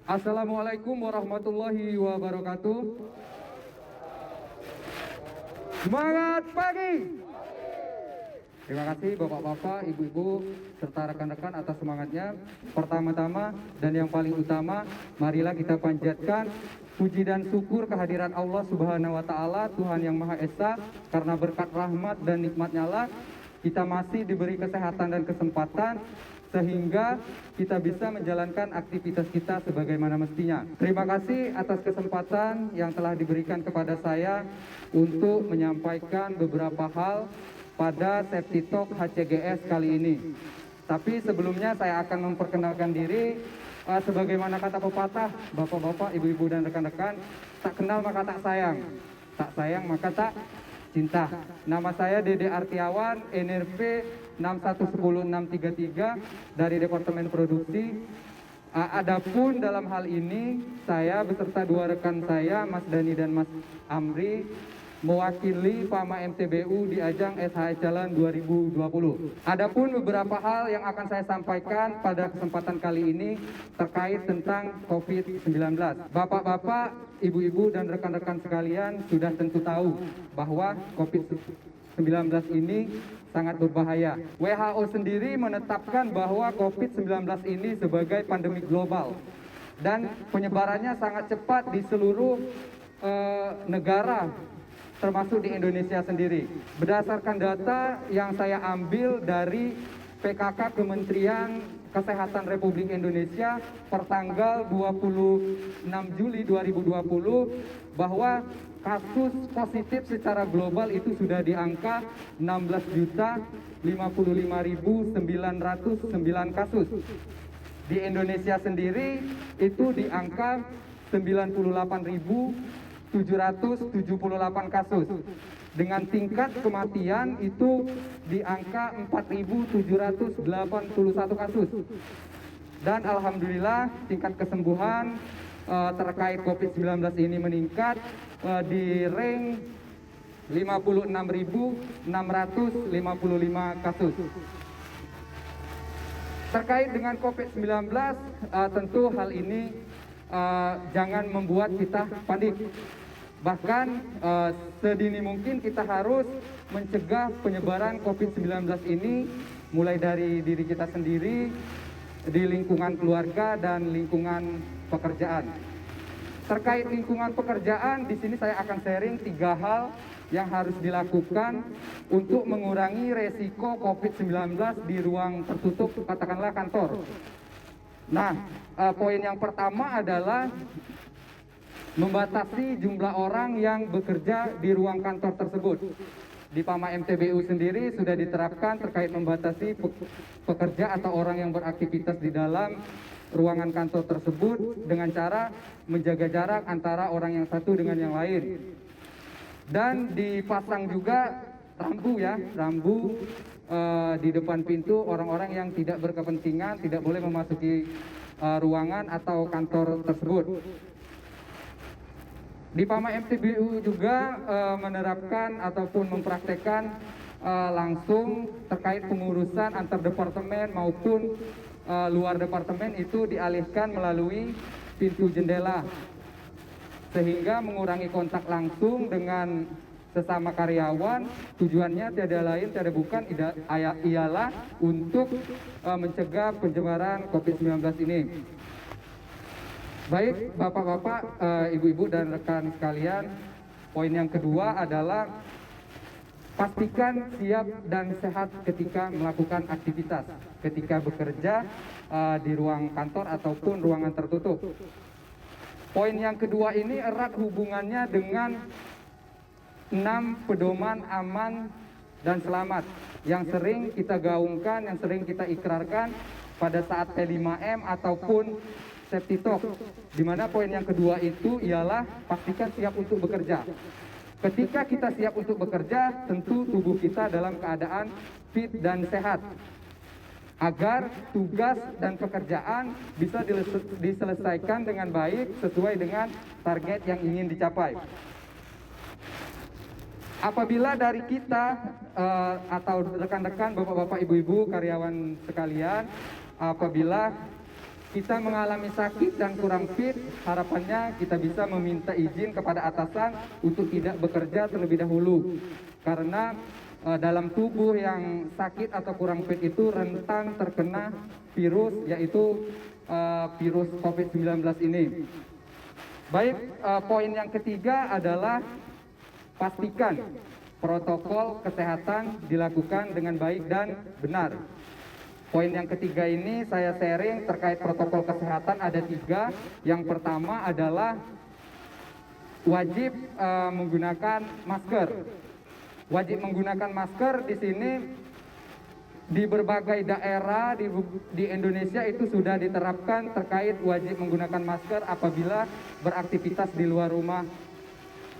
Assalamualaikum warahmatullahi wabarakatuh. Semangat pagi. Terima kasih Bapak-bapak, Ibu-ibu, serta rekan-rekan atas semangatnya. Pertama-tama dan yang paling utama, marilah kita panjatkan puji dan syukur kehadiran Allah Subhanahu wa Ta'ala, Tuhan yang Maha Esa, karena berkat rahmat dan nikmat-Nya lah kita masih diberi kesehatan dan kesempatan sehingga kita bisa menjalankan aktivitas kita sebagaimana mestinya. Terima kasih atas kesempatan yang telah diberikan kepada saya untuk menyampaikan beberapa hal pada Safety Talk HCGS kali ini. Tapi sebelumnya saya akan memperkenalkan diri. Sebagaimana kata pepatah, bapak-bapak, ibu-ibu dan rekan-rekan, tak kenal maka tak sayang, tak sayang maka tak cinta. Nama saya Dede Artiawan, NRP 6110633 dari Departemen Produksi. Adapun dalam hal ini saya beserta dua rekan saya, Mas Dani dan Mas Amri, mewakili PAMA MTBU di ajang SHS Jalan 2020. Adapun beberapa hal yang akan saya sampaikan pada kesempatan kali ini terkait tentang COVID-19. Bapak-bapak, ibu-ibu dan rekan-rekan sekalian sudah tentu tahu bahwa COVID-19 ini sangat berbahaya. WHO sendiri menetapkan bahwa COVID-19 ini sebagai pandemi global dan penyebarannya sangat cepat di seluruh negara, termasuk di Indonesia sendiri. Berdasarkan data yang saya ambil dari PKK Kementerian Kesehatan Republik Indonesia per tanggal 26 Juli 2020 bahwa kasus positif secara global itu sudah di angka 16.055.909 kasus. Di Indonesia sendiri itu di angka 98.778 kasus. Dengan tingkat kematian itu di angka 4.781 kasus. Dan alhamdulillah tingkat kesembuhan terkait COVID-19 ini meningkat di rank 56.655 kasus. Terkait dengan COVID-19, tentu hal ini jangan membuat kita panik. Bahkan sedini mungkin kita harus mencegah penyebaran COVID-19 ini mulai dari diri kita sendiri, di lingkungan keluarga dan lingkungan pekerjaan. Terkait lingkungan pekerjaan, di sini saya akan sharing 3 hal yang harus dilakukan untuk mengurangi resiko COVID-19 di ruang tertutup, katakanlah kantor. Nah, poin yang pertama adalah membatasi jumlah orang yang bekerja di ruang kantor tersebut. Di PAMA MTBU sendiri sudah diterapkan terkait membatasi pekerja atau orang yang beraktivitas di dalam ruangan kantor tersebut dengan cara menjaga jarak antara orang yang satu dengan yang lain. Dan dipasang juga rambu di depan pintu. Orang-orang yang tidak berkepentingan tidak boleh memasuki ruangan atau kantor tersebut. Di PAMA MTBU juga menerapkan ataupun mempraktekkan langsung terkait pengurusan antar departemen maupun luar departemen itu dialihkan melalui pintu jendela, sehingga mengurangi kontak langsung dengan sesama karyawan. Tujuannya tiada lain tiada bukan ialah untuk mencegah penyebaran COVID-19 ini. Baik bapak-bapak, ibu-ibu dan rekan sekalian, poin yang kedua adalah pastikan siap dan sehat ketika melakukan aktivitas, ketika bekerja di ruang kantor ataupun ruangan tertutup. Poin yang kedua ini erat hubungannya dengan 6 pedoman aman dan selamat yang sering kita gaungkan, yang sering kita ikrarkan pada saat P5M ataupun Safety Talk, di mana poin yang kedua itu ialah pastikan siap untuk bekerja. Ketika kita siap untuk bekerja, tentu tubuh kita dalam keadaan fit dan sehat, agar tugas dan pekerjaan bisa diselesaikan dengan baik sesuai dengan target yang ingin dicapai. Apabila dari kita atau rekan-rekan, bapak-bapak, ibu-ibu, karyawan sekalian, apabila kita mengalami sakit dan kurang fit, harapannya kita bisa meminta izin kepada atasan untuk tidak bekerja terlebih dahulu. Karena dalam tubuh yang sakit atau kurang fit itu rentan terkena virus, yaitu virus COVID-19 ini. Baik, poin yang ketiga adalah pastikan protokol kesehatan dilakukan dengan baik dan benar. Poin yang ketiga ini saya sharing terkait protokol kesehatan ada 3. Yang pertama adalah wajib menggunakan masker. Wajib menggunakan masker di sini di berbagai daerah di Indonesia itu sudah diterapkan terkait wajib menggunakan masker apabila beraktivitas di luar rumah.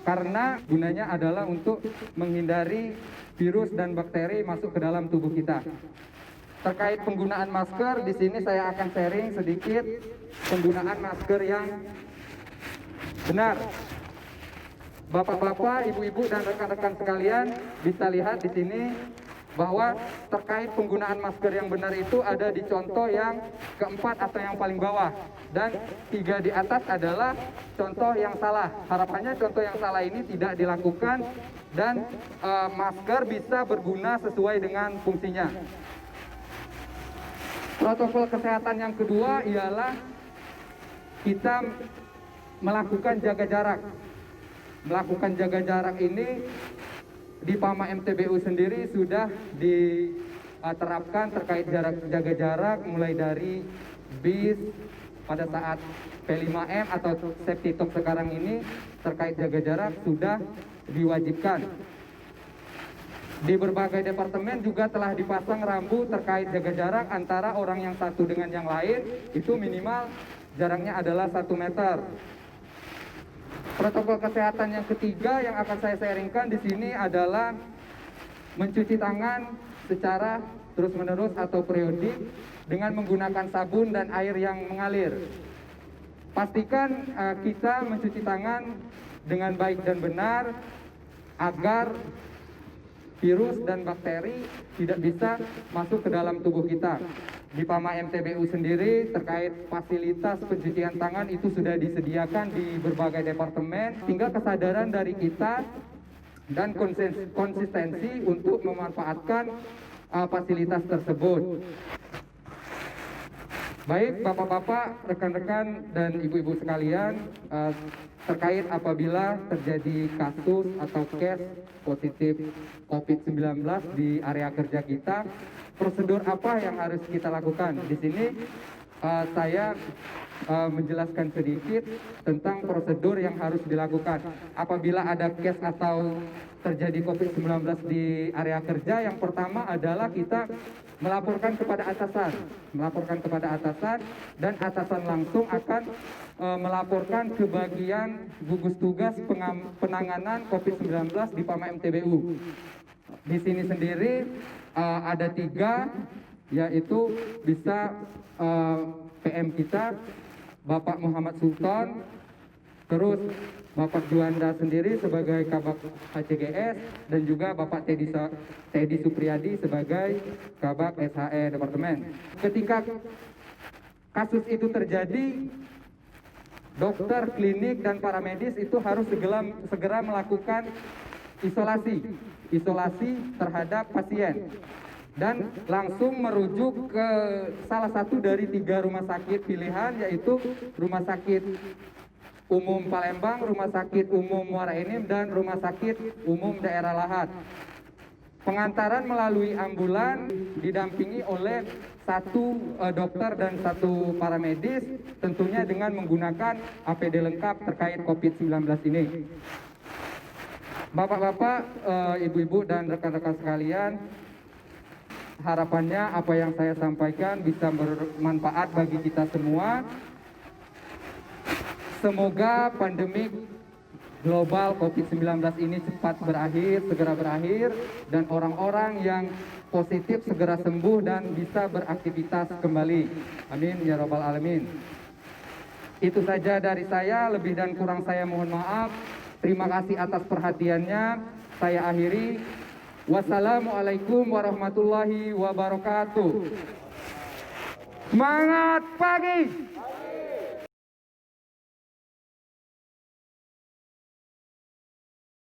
Karena gunanya adalah untuk menghindari virus dan bakteri masuk ke dalam tubuh kita. Terkait penggunaan masker, di sini saya akan sharing sedikit penggunaan masker yang benar. Bapak-bapak, ibu-ibu, dan rekan-rekan sekalian bisa lihat di sini bahwa terkait penggunaan masker yang benar itu ada di contoh yang keempat atau yang paling bawah. Dan 3 di atas adalah contoh yang salah. Harapannya contoh yang salah ini tidak dilakukan dan masker bisa berguna sesuai dengan fungsinya. Protokol kesehatan yang kedua ialah kita melakukan jaga jarak. Melakukan jaga jarak ini di PAMA MTBU sendiri sudah diterapkan terkait jaga jarak mulai dari bis pada saat P5M atau safety talk sekarang ini terkait jaga jarak sudah diwajibkan. Di berbagai departemen juga telah dipasang rambu terkait jaga jarak antara orang yang satu dengan yang lain, itu minimal jaraknya adalah 1 meter. Protokol kesehatan yang ketiga yang akan saya sharingkan di sini adalah mencuci tangan secara terus-menerus atau periodik dengan menggunakan sabun dan air yang mengalir. Pastikan kita mencuci tangan dengan baik dan benar agar virus dan bakteri tidak bisa masuk ke dalam tubuh kita. Di PAMA MTBU sendiri terkait fasilitas pencucian tangan itu sudah disediakan di berbagai departemen. Tinggal kesadaran dari kita dan konsistensi untuk memanfaatkan fasilitas tersebut. Baik Bapak-bapak, rekan-rekan, dan ibu-ibu sekalian, terkait apabila terjadi kasus atau case positif COVID-19 di area kerja kita, prosedur apa yang harus kita lakukan? Di sini saya menjelaskan sedikit tentang prosedur yang harus dilakukan. Apabila ada case atau terjadi COVID-19 di area kerja, yang pertama adalah kita melaporkan kepada atasan, dan atasan langsung akan melaporkan ke bagian gugus tugas penanganan COVID-19 di PAMA MTBU. Di sini sendiri ada 3, yaitu bisa PM kita, Bapak Muhammad Sultan, terus Bapak Juanda sendiri sebagai Kabak HCGS, dan juga Bapak Teddy Supriyadi sebagai Kabak SHE Departemen. Ketika kasus itu terjadi, dokter, klinik, dan paramedis itu harus segera melakukan isolasi terhadap pasien dan langsung merujuk ke salah satu dari 3 rumah sakit pilihan, yaitu Rumah Sakit Umum Palembang, Rumah Sakit Umum Muara Enim, dan Rumah Sakit Umum Daerah Lahat. Pengantaran melalui ambulan didampingi oleh 1 dokter dan 1 paramedis, tentunya dengan menggunakan APD lengkap terkait COVID-19 ini. Bapak-bapak, ibu-ibu, dan rekan-rekan sekalian, harapannya apa yang saya sampaikan bisa bermanfaat bagi kita semua. Semoga pandemi global COVID-19 ini cepat segera berakhir, dan orang-orang yang positif segera sembuh dan bisa beraktivitas kembali. Amin ya rabbal alamin. Itu saja dari saya, lebih dan kurang saya mohon maaf. Terima kasih atas perhatiannya. Saya akhiri. Wassalamualaikum warahmatullahi wabarakatuh. Semangat pagi.